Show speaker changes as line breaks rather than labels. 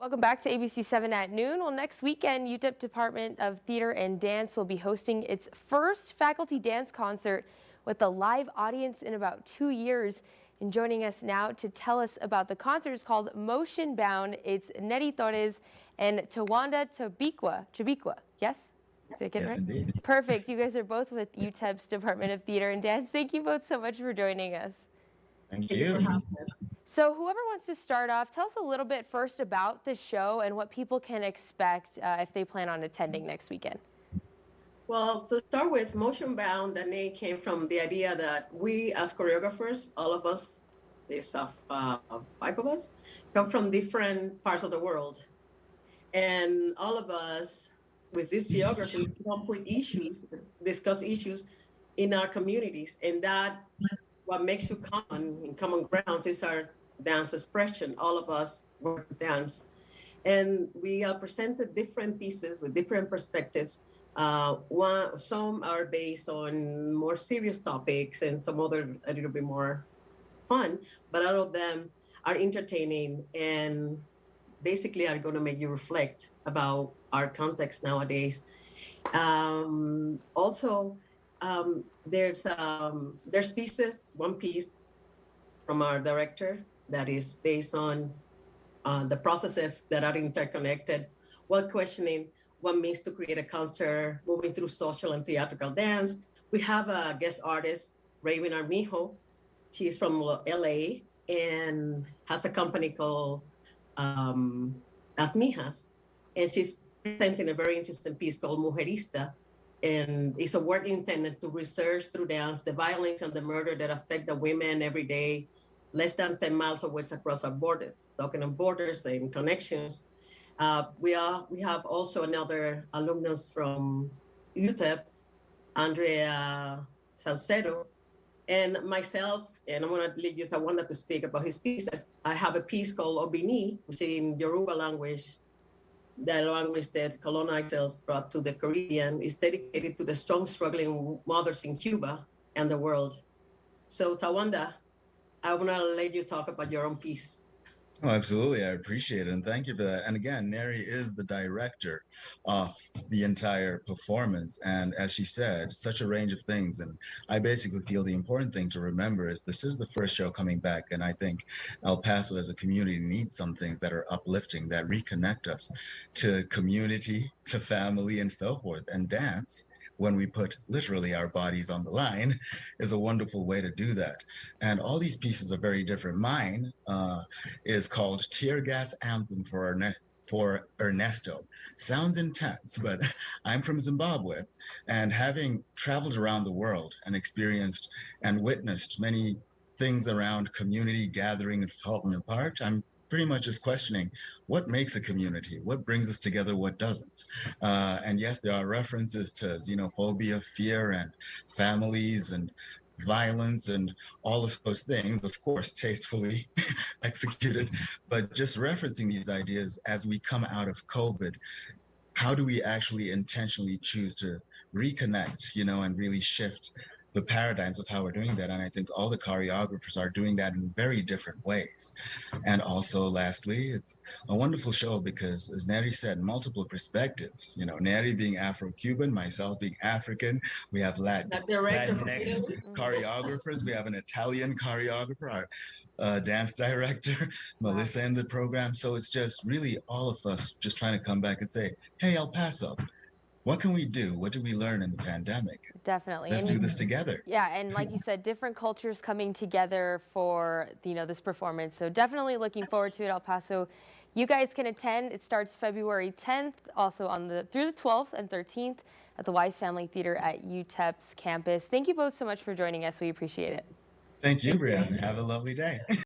Welcome back to ABC 7 at noon. Well, next weekend, UTEP Department of Theater and Dance will be hosting its first faculty dance concert with a live audience in about 2 years. And joining us now to tell us about the concert is called Motion Bound. It's Neri Torres and Tawanda Chabiqua. Yes? Did I get it
Yes,
right?
indeed.
Perfect. You guys are both with UTEP's Department of Theater and Dance. Thank you both so much for joining us.
Thank
Thank you for
you.
having us.
So whoever wants to start off, tell us a little bit first about the show and what people can expect if they plan on attending next weekend.
Well, to start with, Motion Bound, the name came from the idea that we as choreographers, all of us, there's five of us, come from different parts of the world. And all of us, with this geography, come with issues, discuss issues in our communities. And that, what makes you common, in common grounds, is our dance expression. All of us work with dance. And we presented different pieces with different perspectives. Some are based on more serious topics and some other a little bit more fun, but all of them are entertaining and basically are going to make you reflect about our context nowadays. Also, there's pieces, one piece from our director that is based on the processes that are interconnected, while questioning what means to create a concert, moving through social and theatrical dance. We have a guest artist, Raven Armijo. She's from LA and has a company called Las Mijas. And she's presenting a very interesting piece called Mujerista. And it's a work intended to research through dance the violence and the murder that affect the women every day, less than 10 miles away across our borders, talking on borders and connections. We have also another alumnus from UTEP, Andrea Salcedo, and myself, and I'm going to leave you Tawanda to speak about his pieces. I have a piece called Obini, which in Yoruba language, the language that colonizers brought to the Caribbean, is dedicated to the strong struggling mothers in Cuba and the world. So Tawanda, I want to let you talk about your own piece.
Oh, absolutely. I appreciate it. And thank you for that. And again, Neri is the director of the entire performance. And as she said, such a range of things. And I basically feel the important thing to remember is this is the first show coming back. And I think El Paso as a community needs some things that are uplifting, that reconnect us to community, to family, and so forth. And dance, when we put literally our bodies on the line, is a wonderful way to do that. And all these pieces are very different. Mine is called Tear Gas Anthem for Ernesto. Sounds intense, but I'm from Zimbabwe, and having traveled around the world and experienced and witnessed many things around community gathering and falling apart, I'm pretty much just questioning what makes a community, what brings us together, what doesn't. And yes, there are references to xenophobia, fear, and families and violence and all of those things, of course, tastefully executed, but just referencing these ideas as we come out of COVID, how do we actually intentionally choose to reconnect, and really shift the paradigms of how we're doing that? And I think all the choreographers are doing that in very different ways. And also, lastly, it's a wonderful show because, as Neri said, multiple perspectives. Neri being Afro-Cuban, myself being African, we have
That director from
Latinx
Italy.
choreographers, we have an Italian choreographer, our dance director, Melissa, in the program. So it's just really all of us just trying to come back and say, hey, El Paso, what can we do? What did we learn in the pandemic?
Definitely.
Let's do this together.
Yeah, and like you said, different cultures coming together for this performance. So definitely looking forward to it, El Paso. You guys can attend. It starts February 10th, also through the 12th and 13th at the Wise Family Theater at UTEP's campus. Thank you both so much for joining us. We appreciate it.
Thank you, Brianna. Have a lovely day.